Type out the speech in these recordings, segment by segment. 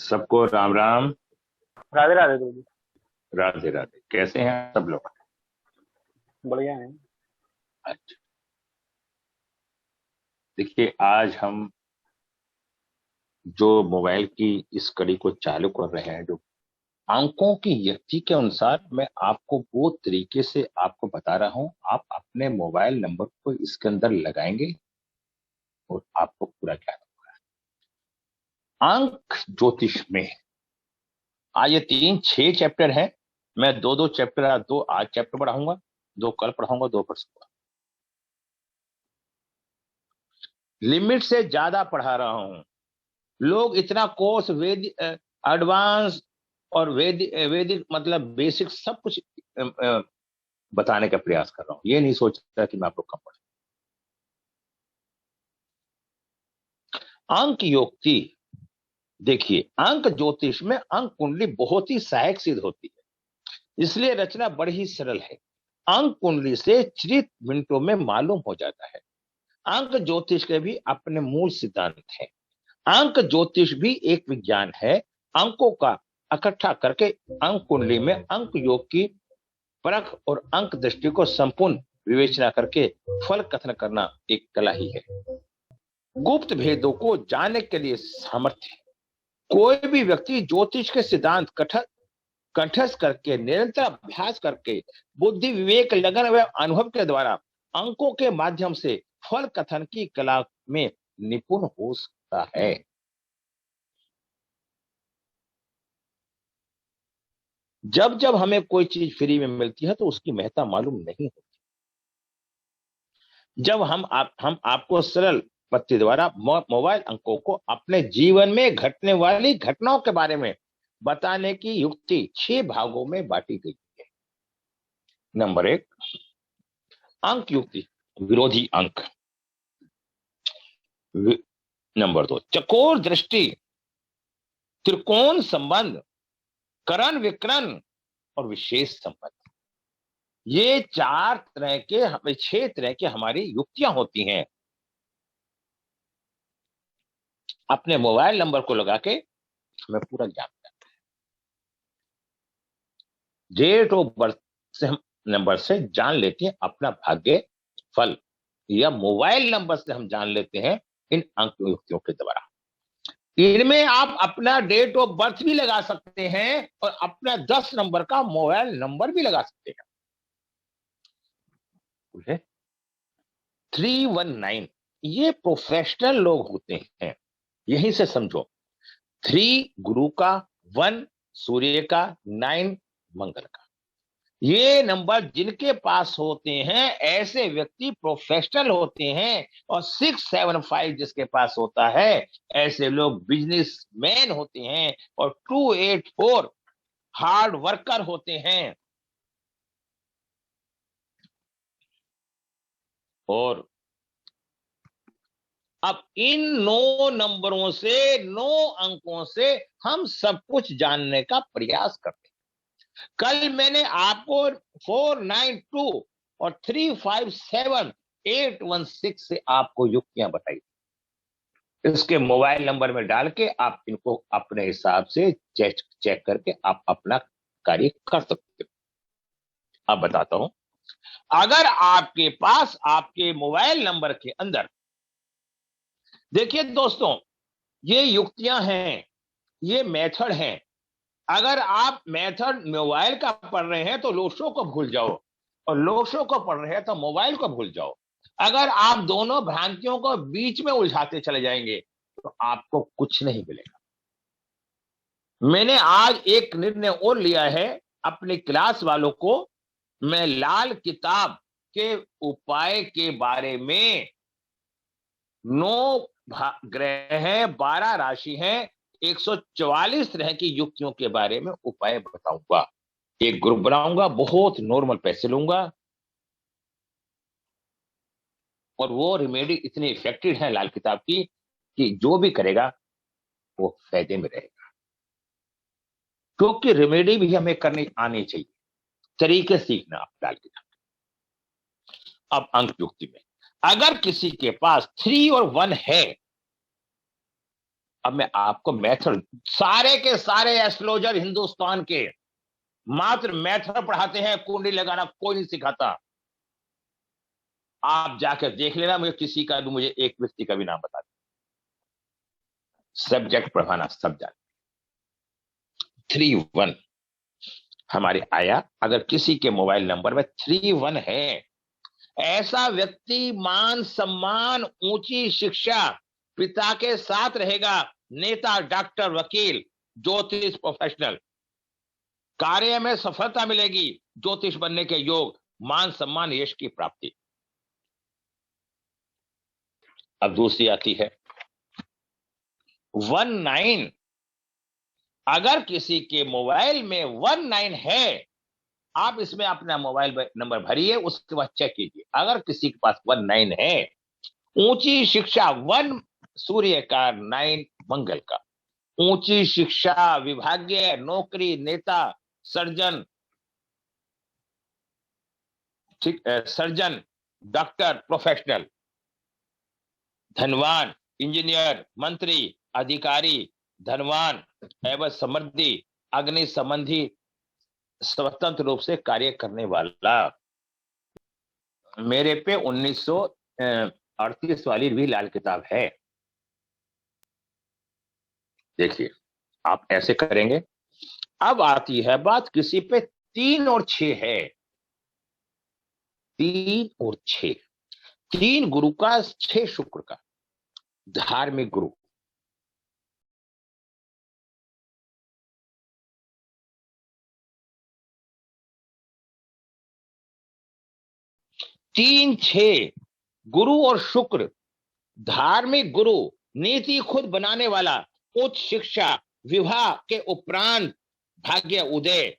सबको राम राम। राधे राधे गुरु जी। राधे राधे। कैसे हैं सब लोग? बढ़िया है। अच्छा, देखिए आज हम जो मोबाइल की इस कड़ी को चालू कर रहे हैं, जो अंकों की युक्ति के अनुसार मैं आपको वो तरीके से आपको बता रहा हूं, आप अपने मोबाइल नंबर को इसके अंदर लगाएंगे और आपको पूरा ज्ञान होगा। अंक ज्योतिष में आज ये 6 चैप्टर हैं। मैं दो दो चैप्टर, दो आज चैप्टर पढ़ाऊंगा, दो कल पढ़ाऊंगा, दो परसों। लिमिट से ज्यादा पढ़ा रहा हूं। लोग इतना कोर्स वेद एडवांस और वैदिक मतलब बेसिक सब कुछ बताने का प्रयास कर रहा हूं। ये नहीं सोचता कि मैं आप लोग कम पढ़। अंक योक्ति, देखिए अंक ज्योतिष में अंक कुंडली बहुत ही सहायक सिद्ध होती है, इसलिए रचना बड़ी ही सरल है। अंक कुंडली से चरित मिनटों में मालूम हो जाता है। अंक ज्योतिष के भी अपने मूल सिद्धांत है। अंक ज्योतिष भी एक विज्ञान है। अंकों का इकट्ठा करके अंक कुंडली में अंक योग की परख और अंक दृष्टि को संपूर्ण विवेचना करके फल कथन करना एक कला ही है। गुप्त भेदों को जानने के लिए सामर्थ्य है। कोई भी व्यक्ति ज्योतिष के सिद्धांत कंठस्थ करके निरंतर अभ्यास करके बुद्धि विवेक लगन व अनुभव के द्वारा अंकों के माध्यम से फल कथन की कला में निपुण हो सकता है। जब जब हमें कोई चीज फ्री में मिलती है तो उसकी महत्ता मालूम नहीं होती। जब हम आपको सरल पद्धति द्वारा मोबाइल अंकों को अपने जीवन में घटने वाली घटनाओं के बारे में बताने की युक्ति 6 भागों में बांटी गई है। नंबर 1, अंक युक्ति, विरोधी अंक। नंबर 2, चकोर दृष्टि, त्रिकोण संबंध, करण विकरण और विशेष संबंध। ये 6 तरह की हमारी युक्तियां होती हैं। अपने मोबाइल नंबर को लगा के हमें पूरा ज्ञान करना है। डेट ऑफ बर्थ से हम नंबर से जान लेते हैं अपना भाग्य फल, या मोबाइल नंबर से हम जान लेते हैं इन अंक युक्तियों के द्वारा। इनमें आप अपना डेट ऑफ बर्थ भी लगा सकते हैं और अपना 10 नंबर का मोबाइल नंबर भी लगा सकते हैं। 319 ये प्रोफेशनल लोग होते हैं, यहीं से समझो। 3 गुरु का, 1 सूर्य का, 9 मंगल का। ये नंबर जिनके पास होते हैं ऐसे व्यक्ति प्रोफेशनल होते हैं, और 675 जिसके पास होता है ऐसे लोग बिजनेसमैन होते हैं, और 284 हार्ड वर्कर होते हैं। और अब इन 9 नंबरों से, 9 अंकों से हम सब कुछ जानने का प्रयास करते हैं। कल मैंने आपको 492 और 357 816 से आपको युक्तियां बताई। इसके मोबाइल नंबर में डाल के आप इनको अपने हिसाब से चेक करके आप अपना कार्य कर सकते हो। अब बताता हूं, अगर आपके पास आपके मोबाइल नंबर के अंदर, देखिए दोस्तों, ये युक्तियां हैं, ये मेथड हैं। अगर आप मेथड मोबाइल का पढ़ रहे हैं तो लोशो को भूल जाओ, और लोशो को पढ़ रहे हैं तो मोबाइल को भूल जाओ। अगर आप दोनों भ्रांतियों को बीच में उलझाते चले जाएंगे तो आपको कुछ नहीं मिलेगा। मैंने आज एक निर्णय और लिया है, अपनी क्लास वालों को मैं लाल किताब के उपाय के बारे में, 9 ग्रह हैं, 12 राशि हैं, 144 तरह की युक्तियों के बारे में उपाय बताऊंगा। एक ग्रुप बनाऊंगा, बहुत नॉर्मल पैसे लूंगा, और वो रेमेडी इतनी इफेक्टिव है लाल किताब की कि जो भी करेगा वो फायदे में रहेगा। क्योंकि रेमेडी भी हमें करनी आनी चाहिए, तरीके सीखना आप लाल किताब। अब अंक युक्ति में, अगर किसी के पास 3 और 1 है, अब मैं आपको मेथड, सारे के सारे एस्ट्रोलॉजर हिंदुस्तान के मात्र मेथड पढ़ाते हैं, कुंडली लगाना कोई नहीं सिखाता। आप जाकर देख लेना, मुझे किसी का भी, मुझे एक व्यक्ति का भी नाम बता दे। सब्जेक्ट पढ़ाना सब जान। 31 हमारे आया, अगर किसी के मोबाइल नंबर में 31 है, ऐसा व्यक्ति मान सम्मान, ऊंची शिक्षा, पिता के साथ रहेगा, नेता, डॉक्टर, वकील, ज्योतिष प्रोफेशनल, कार्य में सफलता मिलेगी, ज्योतिष बनने के योग, मान सम्मान, यश की प्राप्ति। अब दूसरी आती है 19। अगर किसी के मोबाइल में 19 है, आप इसमें अपना मोबाइल नंबर भरिए, उसके बाद चेक कीजिए। अगर किसी के पास 19 है, ऊंची शिक्षा 1 सूर्य का, 9 मंगल का, ऊंची शिक्षा, विभागीय नौकरी, नेता, सर्जन, ठीक, सर्जन, डॉक्टर, प्रोफेशनल, धनवान, इंजीनियर, मंत्री, अधिकारी, धनवान एवं समृद्धि, अग्नि संबंधी, स्वतंत्र रूप से कार्य करने वाला। मेरे पे 1938 वाली भी लाल किताब है, देखिए आप ऐसे करेंगे। अब आती है बात, किसी पे 3 और 6 है, 3 और 6, 3 गुरु का, 6 शुक्र का, धार्मिक गुरु। तीन, 6 गुरु और शुक्र, धार्मिक गुरु, नीति खुद बनाने वाला, उच्च शिक्षा, विवाह के उपरांत भाग्य उदय,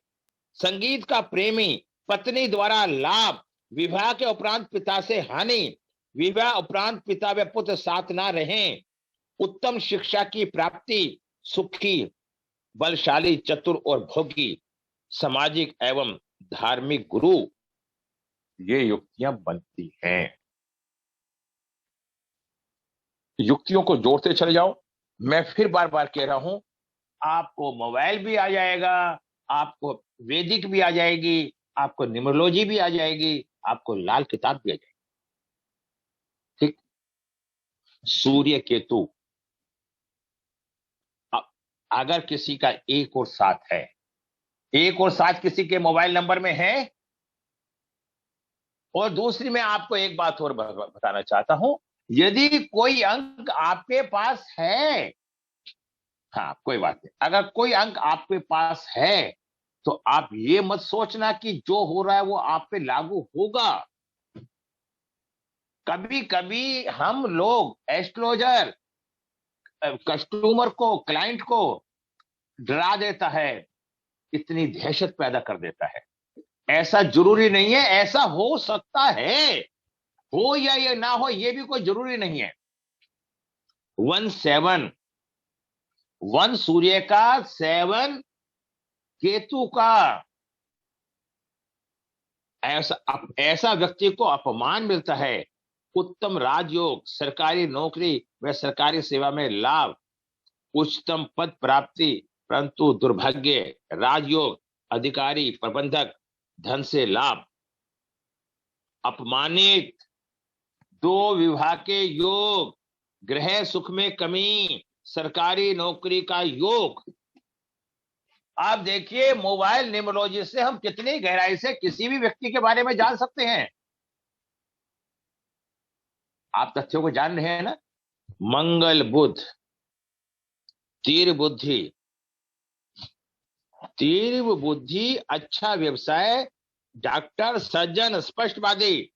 संगीत का प्रेमी, पत्नी द्वारा लाभ, विवाह के उपरांत पिता से हानि, विवाह उपरांत पिता व पुत्र साथ ना रहें, उत्तम शिक्षा की प्राप्ति, सुखी, बलशाली, चतुर और भोगी, सामाजिक एवं धार्मिक गुरु, ये युक्तियां बनती हैं। युक्तियों को जोड़ते चले जाओ। मैं फिर बार बार कह रहा हूं, आपको मोबाइल भी आ जाएगा, आपको वैदिक भी आ जाएगी, आपको न्यूमरोलॉजी भी आ जाएगी, आपको लाल किताब भी आ जाएगी। ठीक, सूर्य केतु, अगर किसी का 1 और 7 है, 1 और 7 किसी के मोबाइल नंबर में है। और दूसरी, मैं आपको एक बात और बताना चाहता हूं, यदि कोई अंक आपके पास है, हाँ कोई बात नहीं, अगर कोई अंक आपके पास है, तो आप ये मत सोचना कि जो हो रहा है वो आप पे लागू होगा। कभी कभी हम लोग एस्ट्रोलॉजर कस्टमर को, क्लाइंट को डरा देता है, इतनी दहशत पैदा कर देता है। ऐसा जरूरी नहीं है, ऐसा हो सकता है, हो या ये ना हो, ये भी कोई जरूरी नहीं है। 17, 1 सूर्य का, 7 केतु का, ऐसा व्यक्ति को अपमान मिलता है, उत्तम राजयोग, सरकारी नौकरी व सरकारी सेवा में लाभ, उच्चतम पद प्राप्ति, परंतु दुर्भाग्य, राजयोग, अधिकारी, प्रबंधक, धन से लाभ, अपमानित, 2 विवाह के योग, गृह सुख में कमी, सरकारी नौकरी का योग। आप देखिए, मोबाइल न्यूमरोलॉजी से हम कितनी गहराई से किसी भी व्यक्ति के बारे में जान सकते हैं। आप तथ्यों को जान रहे हैं ना। मंगल बुध, तीव्र बुद्धि, तीव्र बुद्धि, अच्छा व्यवसाय, डॉक्टर, सर्जन, स्पष्टवादी,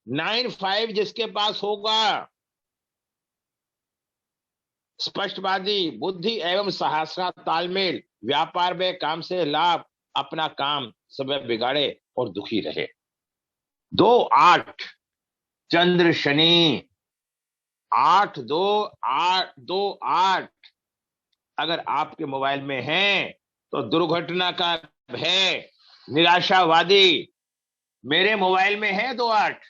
9-5 जिसके पास होगा, स्पष्टवादी, बुद्धि एवं सहसा तालमेल, व्यापार में काम से लाभ, अपना काम समय बिगाड़े और दुखी रहे। 2-8 चंद्र शनि, 8-2-8 अगर आपके मोबाइल में है तो दुर्घटना का भय, निराशावादी। मेरे मोबाइल में है 2-8,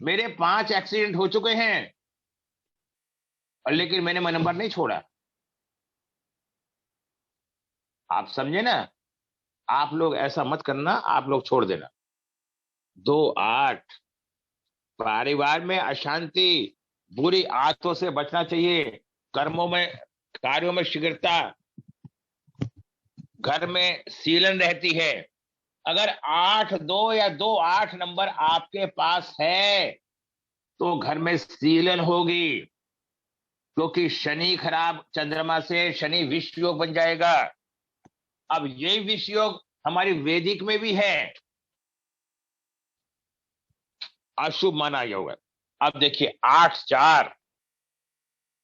मेरे 5 एक्सीडेंट हो चुके हैं। और लेकिन मैंने नंबर नहीं छोड़ा। आप समझे ना? आप लोग ऐसा मत करना, आप लोग छोड़ देना। 2 8, परिवार में अशांति, बुरी आदतों से बचना चाहिए, कर्मों में, कार्यों में शीघ्रता, घर में सीलन रहती है। अगर 8 2 या 2 8 नंबर आपके पास है तो घर में सीलन होगी, क्योंकि शनि खराब चंद्रमा से शनि विष योग बन जाएगा। अब यही विष योग हमारी वैदिक में भी है, अशुभ माना योग है। अब देखिए 8 4,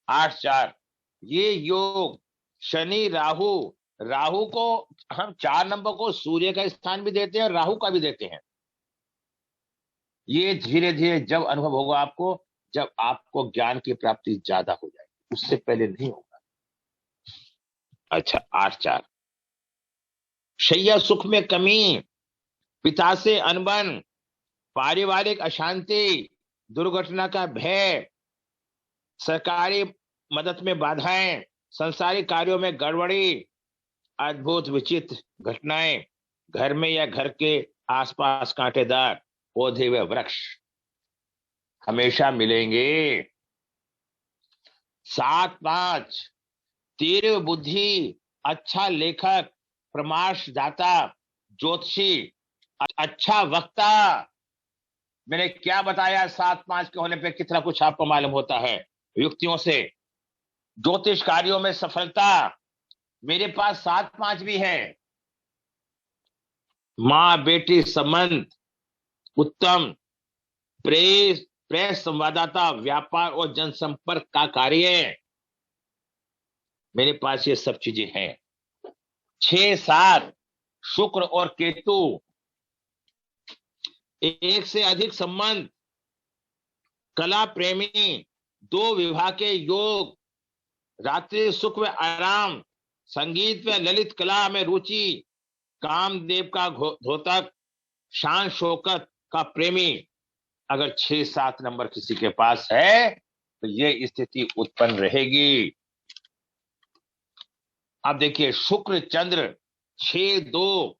8 4 ये योग शनि राहु, राहु को हम 4 नंबर को सूर्य का स्थान भी देते हैं, राहु का भी देते हैं। ये धीरे धीरे जब अनुभव होगा आपको, जब आपको ज्ञान की प्राप्ति ज्यादा हो जाएगी, उससे पहले नहीं होगा। अच्छा 8 4, शैया सुख में कमी, पिता से अनबन, पारिवारिक अशांति, दुर्घटना का भय, सरकारी मदद में बाधाएं, संसारिक कार्यों में गड़बड़ी, अद्भुत विचित्र घटनाएं, घर में या घर के आसपास कांटेदार पौधे व वृक्ष हमेशा मिलेंगे। 7 5, तीव्र बुद्धि, अच्छा लेखक, परामर्शदाता, ज्योतिषी, अच्छा वक्ता। मैंने क्या बताया, 7 5 के होने पे कितना कुछ आपको मालूम होता है युक्तियों से। ज्योतिष कार्यों में सफलता, मेरे पास 7 5 भी है। माँ बेटी संबंध उत्तम, प्रेस प्रेस संवाददाता, व्यापार और जनसंपर्क का कार्य, मेरे पास ये सब चीजें हैं। 6 7, शुक्र और केतु, एक से अधिक संबंध, कला प्रेमी, 2 विवाह के योग, रात्रि सुख व आराम, संगीत व ललित कला में रुचि, कामदेव का धोतक, शान शौकत का प्रेमी। अगर 6 7 नंबर किसी के पास है तो ये स्थिति उत्पन्न रहेगी। अब देखिए शुक्र चंद्र 6 2,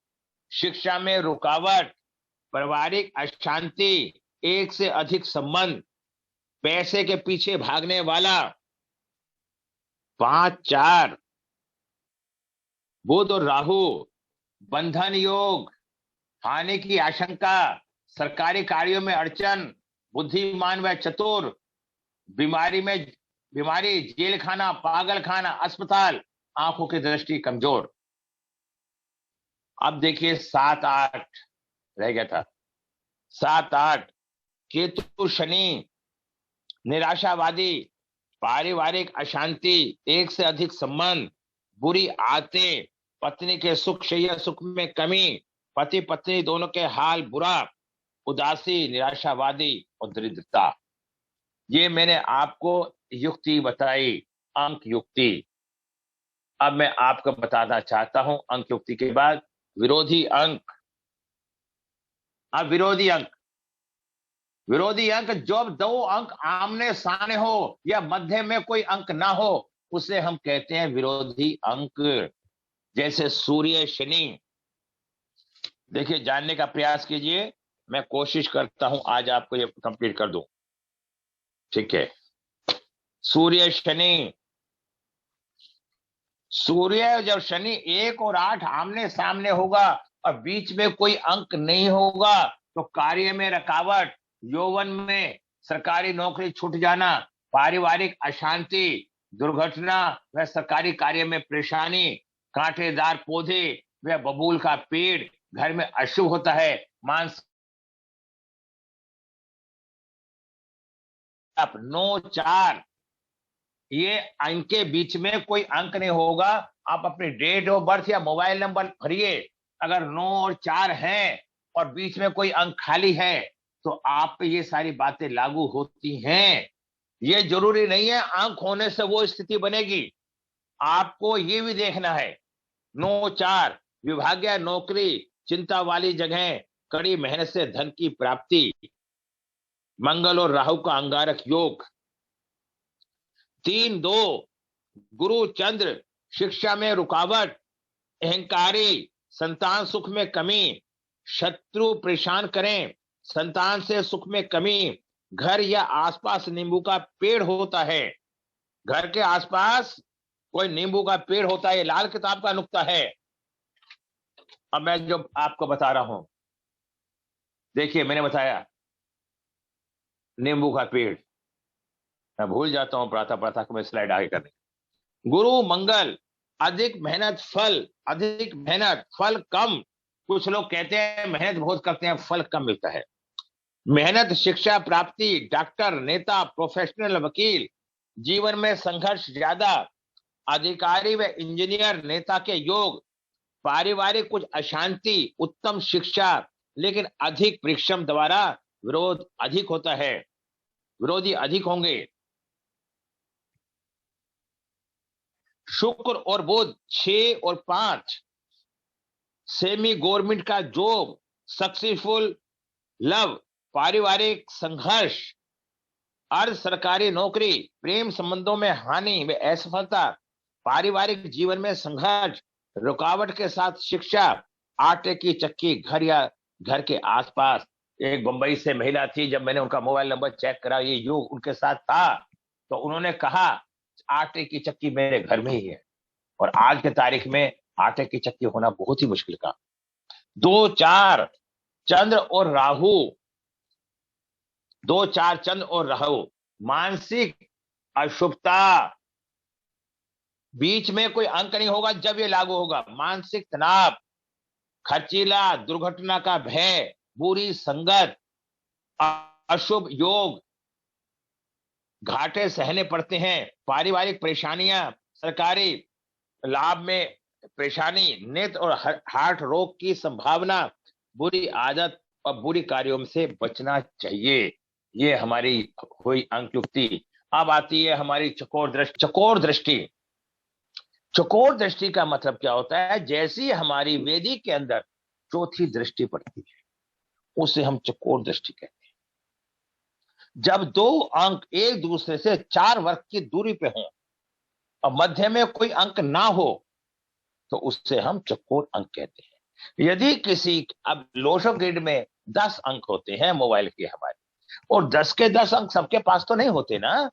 शिक्षा में रुकावट, पारिवारिक अशांति, एक से अधिक संबंध, पैसे के पीछे भागने वाला। 5 4, बुध और राहु, बंधन योग, हानि की आशंका, सरकारी कार्यों में अड़चन, बुद्धिमान व चतुर, बीमारी, जेल खाना, पागल खाना, अस्पताल, आंखों की दृष्टि कमजोर। अब देखिए 7 8 रह गया था। 7 8, केतु शनि, निराशावादी, पारिवारिक अशांति, एक से अधिक संबंध, बुरी आदतें, पत्नी के सुख शैया सुख में कमी, पति पत्नी दोनों के हाल बुरा, उदासी, निराशावादी और दरिद्रता। ये मैंने आपको युक्ति बताई, अंक युक्ति। अब मैं आपको बताना चाहता हूं अंक युक्ति के बाद विरोधी अंक। अब विरोधी अंक जब 2 अंक आमने सामने हो या मध्य में कोई अंक ना हो, उसे हम कहते हैं विरोधी अंक। जैसे सूर्य शनि, देखिए जानने का प्रयास कीजिए, मैं कोशिश करता हूं आज आपको ये कंप्लीट कर दूं। ठीक है, सूर्य शनि, सूर्य जब शनि 1 और 8 आमने सामने होगा और बीच में कोई अंक नहीं होगा तो कार्य में रुकावट, यौवन में सरकारी नौकरी छूट जाना, पारिवारिक अशांति, दुर्घटना व सरकारी कार्य में परेशानी, कांटेदार पौधे व बबूल का पेड़, घर में अशुभ होता है, मानसिक 9 4, ये अंक के बीच में कोई अंक नहीं होगा। आप अपनी डेट ऑफ बर्थ या मोबाइल नंबर भरिए, अगर 9 और 4 हैं और बीच में कोई अंक खाली है तो आप पे ये सारी बातें लागू होती हैं। ये जरूरी नहीं है अंक होने से वो स्थिति बनेगी। आपको ये भी देखना है 9 4, विभागीय नौकरी, चिंता वाली जगह, कड़ी मेहनत से धन की प्राप्ति, मंगल और राहु का अंगारक योग, 3-2 गुरु चंद्र शिक्षा में रुकावट, अहंकारी, संतान सुख में कमी, शत्रु परेशान करें, संतान से सुख में कमी, घर या आसपास नींबू का पेड़ होता है, घर के आसपास कोई नींबू का पेड़ होता है, लाल किताब का नुक्ता है। अब मैं जो आपको बता रहा हूं, देखिए मैंने बताया नींबू का पेड़, मैं भूल जाता हूं पढ़ाता पढ़ाता कि मैं स्लाइड आगे करने। गुरु मंगल, अधिक मेहनत फल कम। कुछ लोग कहते हैं मेहनत बहुत करते हैं, फल कम मिलता है। मेहनत शिक्षा प्राप्ति, डॉक्टर, नेता, प्रोफेशनल, वकील, जीवन में संघर्ष ज्यादा, अधिकारी व इंजीनियर, नेता के योग, पारिवारिक कुछ अशांति, उत्तम शिक्षा लेकिन अधिक परिश्रम द्वारा विरोध अधिक होता है, विरोधी अधिक होंगे। शुक्र और बुध 6 और 5, सेमी गवर्नमेंट का जॉब, सक्सेसफुल लव, पारिवारिक संघर्ष, अर्ध सरकारी नौकरी, प्रेम संबंधों में हानि व असफलता, पारिवारिक जीवन में संघर्ष, रुकावट के साथ शिक्षा, आटे की चक्की घर या घर के आसपास। एक बंबई से महिला थी, जब मैंने उनका मोबाइल नंबर चेक करा, ये योग उनके साथ था, तो उन्होंने कहा आटे की चक्की मेरे घर में ही है, और आज के तारीख में आटे की चक्की होना बहुत ही मुश्किल का। 2-4 चंद्र और राहु, 2-4 चंद्र और राहु, मानसिक अशुभता, बीच में कोई अंक नहीं होगा जब ये लागू होगा। मानसिक तनाव, खर्चीला, दुर्घटना का भय, बुरी संगत, अशुभ योग, घाटे सहने पड़ते हैं, पारिवारिक परेशानियां, सरकारी लाभ में परेशानी, नेत्र और हार्ट रोग की संभावना, बुरी आदत और बुरी कार्यों से बचना चाहिए। ये हमारी हुई अंकयुक्ति। अब आती है हमारी चकोर दृष्टि। चकोर दृष्टि का मतलब क्या होता है? जैसी हमारी वेदी के अंदर चौथी दृष्टि पड़ती है, उसे हम चकोर दृष्टि कहते हैं। जब 2 अंक एक दूसरे से 4 वर्ग की दूरी पे हों और मध्य में कोई अंक ना हो, तो उससे हम चकोर अंक कहते हैं। यदि किसी, अब लोशो ग्रिड में 10 अंक होते हैं मोबाइल के हमारे, और 10 के 10 अंक सबके पास तो नहीं होते ना।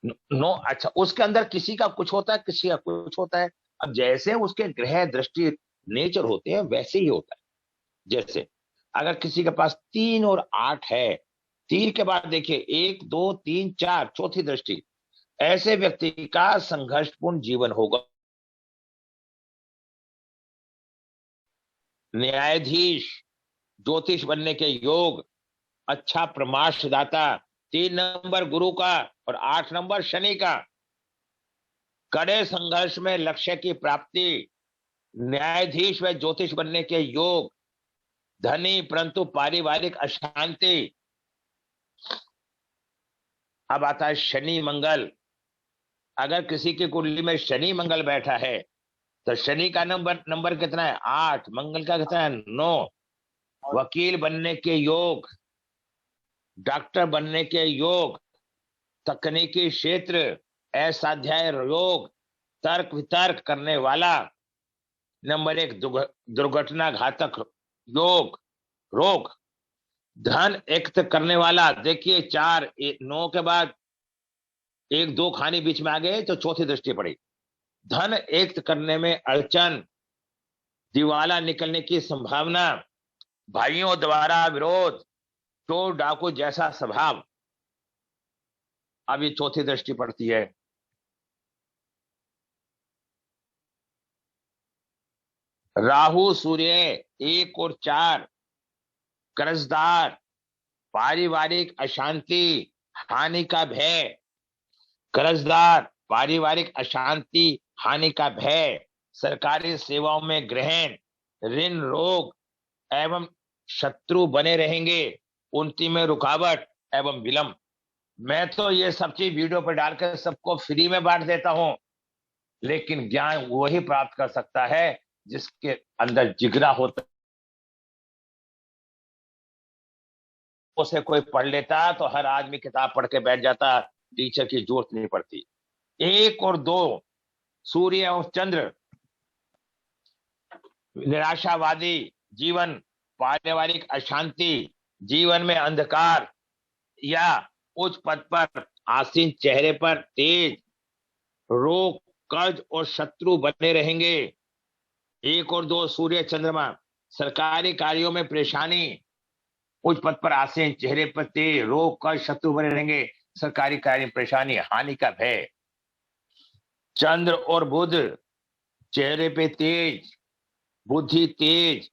नो, अच्छा, उसके अंदर किसी का कुछ होता है, किसी का कुछ होता है। अब जैसे उसके ग्रह दृष्टि नेचर होते हैं वैसे ही होता है। जैसे अगर किसी के पास 3 और 8 है, 3 के बाद देखिए 1, 2, 3, 4 चौथी दृष्टि, ऐसे व्यक्ति का संघर्षपूर्ण जीवन होगा। न्यायाधीश, ज्योतिष बनने के योग, अच्छा परामर्शदाता, 3 नंबर गुरु का और 8 नंबर शनि का, कड़े संघर्ष में लक्ष्य की प्राप्ति, न्यायाधीश व ज्योतिष बनने के योग, धनी परंतु पारिवारिक अशांति। अब आता है शनि मंगल। अगर किसी की कुंडली में शनि मंगल बैठा है तो शनि का नंबर कितना है? 8, मंगल का कितना है? 9। वकील बनने के योग, डॉक्टर बनने के योग, तकनीकी क्षेत्र, असाध्याय योग, तर्क वितर्क करने वाला, नंबर 1 दुर्घटना घातक योग रोग, धन एकत्र करने वाला। देखिए 4, 9 के बाद 1, 2 खाने बीच में आ गए तो चौथी दृष्टि पड़ी। धन एकत्र करने में अड़चन, दिवाला निकलने की संभावना, भाइयों द्वारा विरोध, चोर डाकू जैसा स्वभाव। अब ये चौथी दृष्टि पड़ती है। राहु सूर्य 1 और 4, कर्जदार, पारिवारिक अशांति, हानि का भय, कर्जदार, पारिवारिक अशांति, हानि का भय, सरकारी सेवाओं में ग्रहण, ऋण, रोग एवं शत्रु बने रहेंगे, उन्नति में रुकावट एवं विलंब। मैं तो ये सब चीज वीडियो पर डालकर सबको फ्री में बांट देता हूं, लेकिन ज्ञान वही प्राप्त कर सकता है जिसके अंदर जिगरा होता। उसे कोई पढ़ लेता तो हर आदमी किताब पढ़ के बैठ जाता, टीचर की जरूरत नहीं पड़ती। 1 और 2 सूर्य और चंद्र, निराशावादी जीवन, पारिवारिक अशांति, जीवन में अंधकार या उच्च पद पर आसीन चेहरे पर तेज, रोग, कर्ज और शत्रु बने रहेंगे। 1 और 2 सूर्य चंद्रमा, सरकारी कार्यों में परेशानी, उच्च पद पर आसीन चेहरे पर तेज, रोग, कर्ज, शत्रु बने रहेंगे, सरकारी कार्य में परेशानी, हानि का भय। चंद्र और बुध, चेहरे पे तेज, बुद्धि तेज,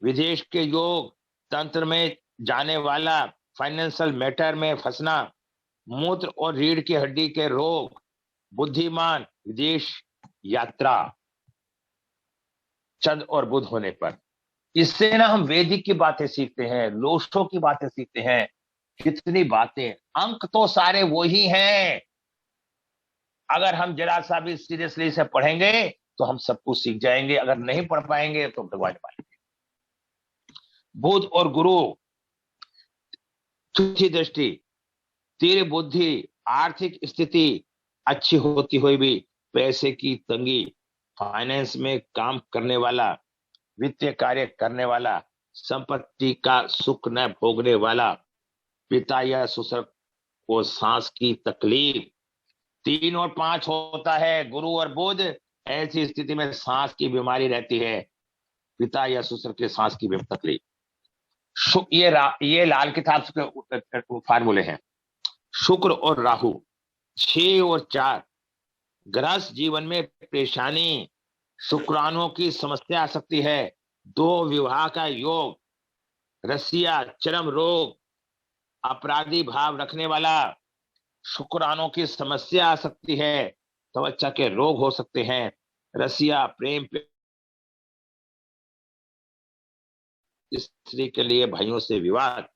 विदेश के योग, तंत्र में जाने वाला, फाइनेंशियल मैटर में फंसना, मूत्र और रीढ़ की हड्डी के रोग, बुद्धिमान, विदेश यात्रा, चंद्र और बुध होने पर। इससे ना हम वैदिक की बातें सीखते हैं, लोष्टों की बातें सीखते हैं, कितनी बातें। अंक तो सारे वही हैं। अगर हम जरा सा भी सीरियसली से पढ़ेंगे तो हम सब कुछ सीख जाएंगे, अगर नहीं पढ़ पाएंगे तो भगवान पाएंगे। बुध और गुरु, चौथी दृष्टि, तीव्र बुद्धि, आर्थिक स्थिति अच्छी होती हुई भी पैसे की तंगी, फाइनेंस में काम करने वाला, वित्तीय कार्य करने वाला, संपत्ति का सुख न भोगने वाला, पिता या ससुर को सांस की तकलीफ। 3 और 5 होता है गुरु और बुध, ऐसी स्थिति में सांस की बीमारी रहती है, पिता या ससुर के सांस की तकलीफ। ये लाल किताब के फार्मूले हैं। शुक्र और राहु, 6 और 4, गृहस्थ जीवन में परेशानी, शुक्राणुओं की समस्या आ सकती है, 2 विवाह का योग, रसिया, चरम रोग, अपराधी भाव रखने वाला, शुक्राणुओं की समस्या आ सकती है, त्वचा के रोग हो सकते हैं, रसिया, प्रेम, स्त्री के लिए भाइयों से विवाद,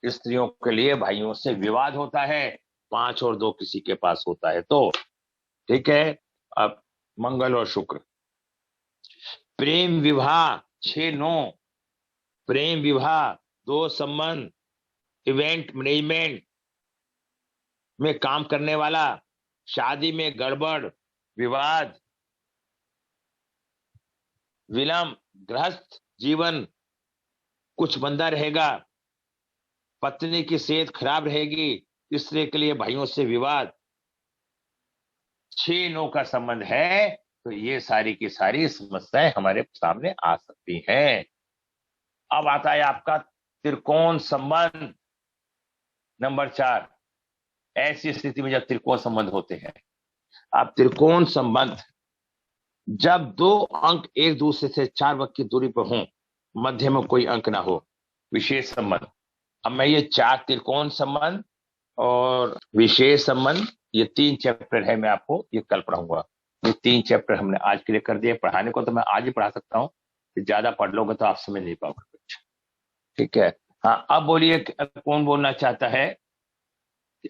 स्त्रियों के लिए भाइयों से विवाद होता है। 5 और 2 किसी के पास होता है तो ठीक है। अब मंगल और शुक्र, प्रेम विवाह, 6-9, प्रेम विवाह, 2 संबंध, इवेंट मैनेजमेंट में काम करने वाला, शादी में गड़बड़, विवाद, विलंब, गृहस्थ जीवन कुछ मंदा रहेगा, पत्नी की सेहत खराब रहेगी, स्त्री के लिए भाइयों से विवाद। 6-9 का संबंध है तो ये सारी की सारी समस्याएं हमारे सामने आ सकती हैं। अब आता है आपका त्रिकोण संबंध नंबर 4। ऐसी स्थिति में जब त्रिकोण संबंध होते हैं, आप त्रिकोण संबंध जब 2 अंक एक दूसरे से 4 वर्ग की दूरी पर हों, मध्य में कोई अंक ना हो, विशेष संबंध। अब मैं ये 4 त्रिकोण संबंध और विशेष संबंध, ये 3 चैप्टर है, मैं आपको ये कल पढ़ाऊंगा। ये 3 चैप्टर हमने आज के लिए कर दिए। पढ़ाने को तो मैं आज ही पढ़ा सकता हूँ, ज्यादा पढ़ लोगे तो आप समझ नहीं पाओगे कुछ। ठीक है, हाँ अब बोलिए कौन बोलना चाहता है?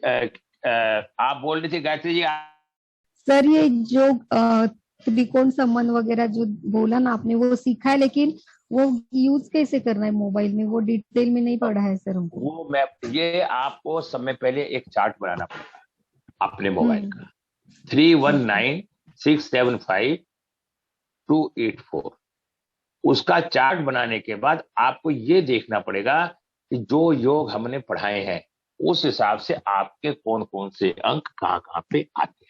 आप बोल रही थी गायत्री जी। सर ये जो त्रिकोण संबंध वगैरह जो बोला ना आपने, वो सीखा है, लेकिन वो यूज कैसे करना है मोबाइल में, वो डिटेल में नहीं पढ़ा है सर हमको। वो मैं ये आपको समय पहले एक चार्ट बनाना पड़ेगा अपने मोबाइल का, 319675 उसका चार्ट बनाने के बाद आपको ये देखना पड़ेगा कि जो योग हमने पढ़ाए हैं उस हिसाब से आपके कौन कौन से अंक कहाँ कहाँ पे आते हैं।